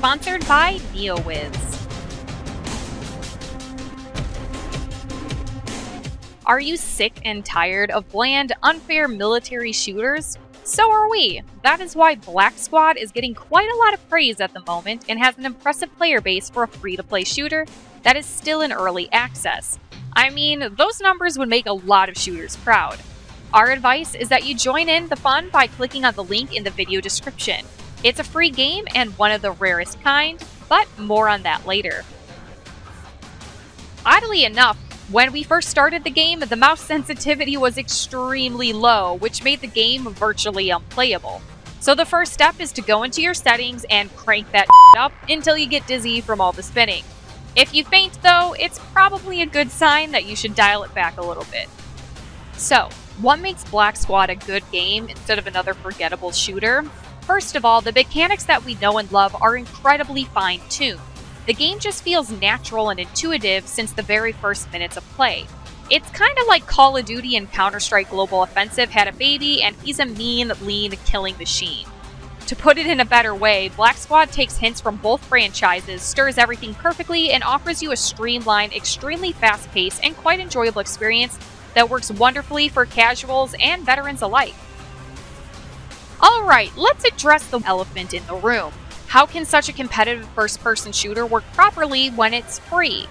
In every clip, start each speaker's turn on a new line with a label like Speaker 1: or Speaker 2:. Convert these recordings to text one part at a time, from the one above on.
Speaker 1: sponsored by NeoWiz. Are you sick and tired of bland, unfair military shooters? So are we. That is why Black Squad is getting quite a lot of praise at the moment and has an impressive player base for a free-to-play shooter that is still in early access. I mean, those numbers would make a lot of shooters proud. Our advice is that you join in the fun by clicking on the link in the video description. It's a free game and one of the rarest kind, but more on that later. Oddly enough, when we first started the game, the mouse sensitivity was extremely low, which made the game virtually unplayable. So the first step is to go into your settings and crank that up until you get dizzy from all the spinning. If you faint though, it's probably a good sign that you should dial it back a little bit. So, what makes Black Squad a good game instead of another forgettable shooter? First of all, the mechanics that we know and love are incredibly fine-tuned. The game just feels natural and intuitive since the very first minutes of play. It's kind of like Call of Duty and Counter-Strike Global Offensive had a baby and he's a mean, lean killing machine. To put it in a better way, Black Squad takes hints from both franchises, stirs everything perfectly, and offers you a streamlined, extremely fast-paced, and quite enjoyable experience that works wonderfully for casuals and veterans alike. Alright, let's address the elephant in the room. How can such a competitive first-person shooter work properly when it's free?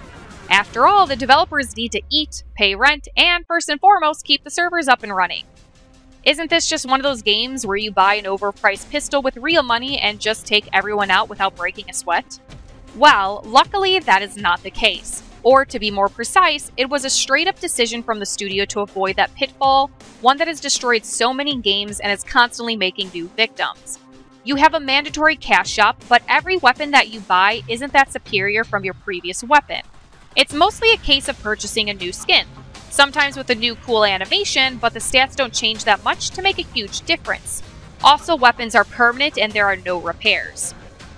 Speaker 1: After all, the developers need to eat, pay rent, and first and foremost, keep the servers up and running. Isn't this just one of those games where you buy an overpriced pistol with real money and just take everyone out without breaking a sweat? Well, luckily that is not the case. Or to be more precise, it was a straight-up decision from the studio to avoid that pitfall, one that has destroyed so many games and is constantly making new victims. You have a mandatory cash shop, but every weapon that you buy isn't that superior from your previous weapon. It's mostly a case of purchasing a new skin, sometimes with a new cool animation, but the stats don't change that much to make a huge difference. Also, weapons are permanent and there are no repairs.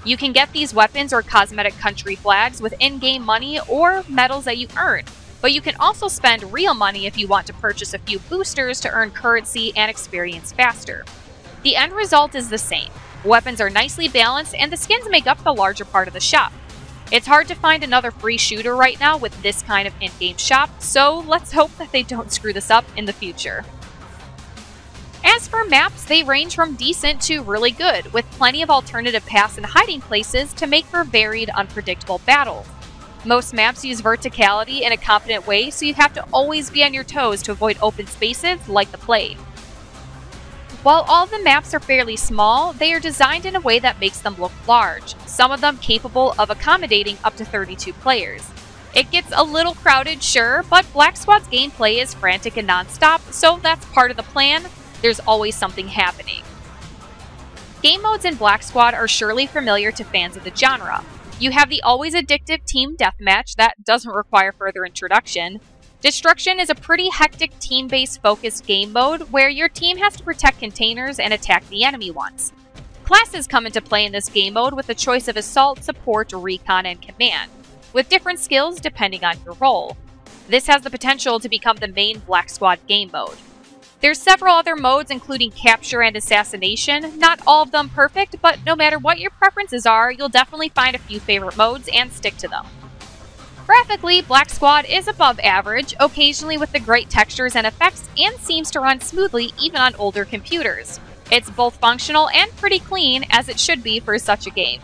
Speaker 1: You can get these weapons or cosmetic country flags with in-game money or medals that you earn, but you can also spend real money if you want to purchase a few boosters to earn currency and experience faster. The end result is the same. Weapons are nicely balanced, and the skins make up the larger part of the shop. It's hard to find another free shooter right now with this kind of in-game shop, so let's hope that they don't screw this up in the future. As for maps, they range from decent to really good, with plenty of alternative paths and hiding places to make for varied, unpredictable battles. Most maps use verticality in a competent way, so you have to always be on your toes to avoid open spaces like the plague. While all the maps are fairly small, they are designed in a way that makes them look large, some of them capable of accommodating up to 32 players. It gets a little crowded, sure, but Black Squad's gameplay is frantic and non-stop, so that's part of the plan. There's always something happening. Game modes in Black Squad are surely familiar to fans of the genre. You have the always addictive Team Deathmatch that doesn't require further introduction. Destruction is a pretty hectic team-based focused game mode where your team has to protect containers and attack the enemy ones. Classes come into play in this game mode with a choice of assault, support, recon, and command, with different skills depending on your role. This has the potential to become the main Black Squad game mode. There's several other modes including capture and assassination, not all of them perfect, but no matter what your preferences are, you'll definitely find a few favorite modes and stick to them. Graphically, Black Squad is above average, occasionally with the great textures and effects, and seems to run smoothly even on older computers. It's both functional and pretty clean, as it should be for such a game.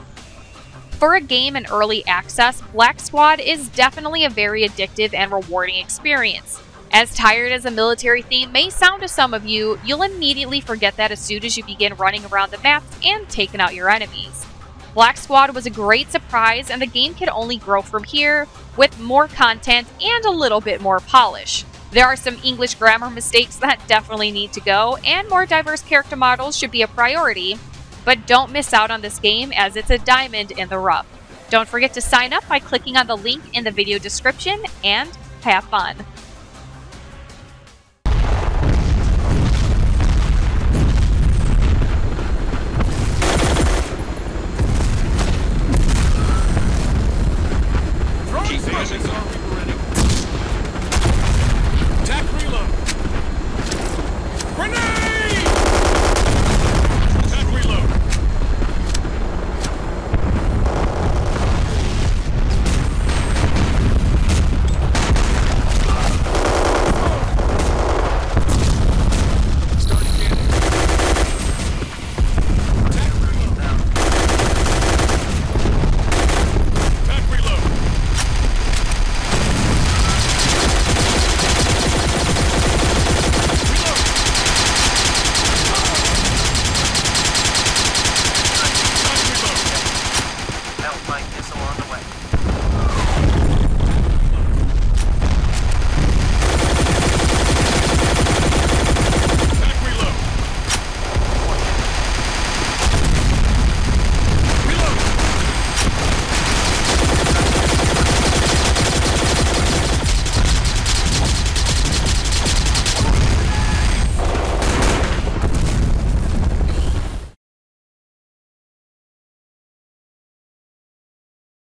Speaker 1: For a game in early access, Black Squad is definitely a very addictive and rewarding experience. As tired as a military theme may sound to some of you, you'll immediately forget that as soon as you begin running around the maps and taking out your enemies. Black Squad was a great surprise, and the game can only grow from here, with more content and a little bit more polish. There are some English grammar mistakes that definitely need to go, and more diverse character models should be a priority, but don't miss out on this game as it's a diamond in the rough. Don't forget to sign up by clicking on the link in the video description, and have fun!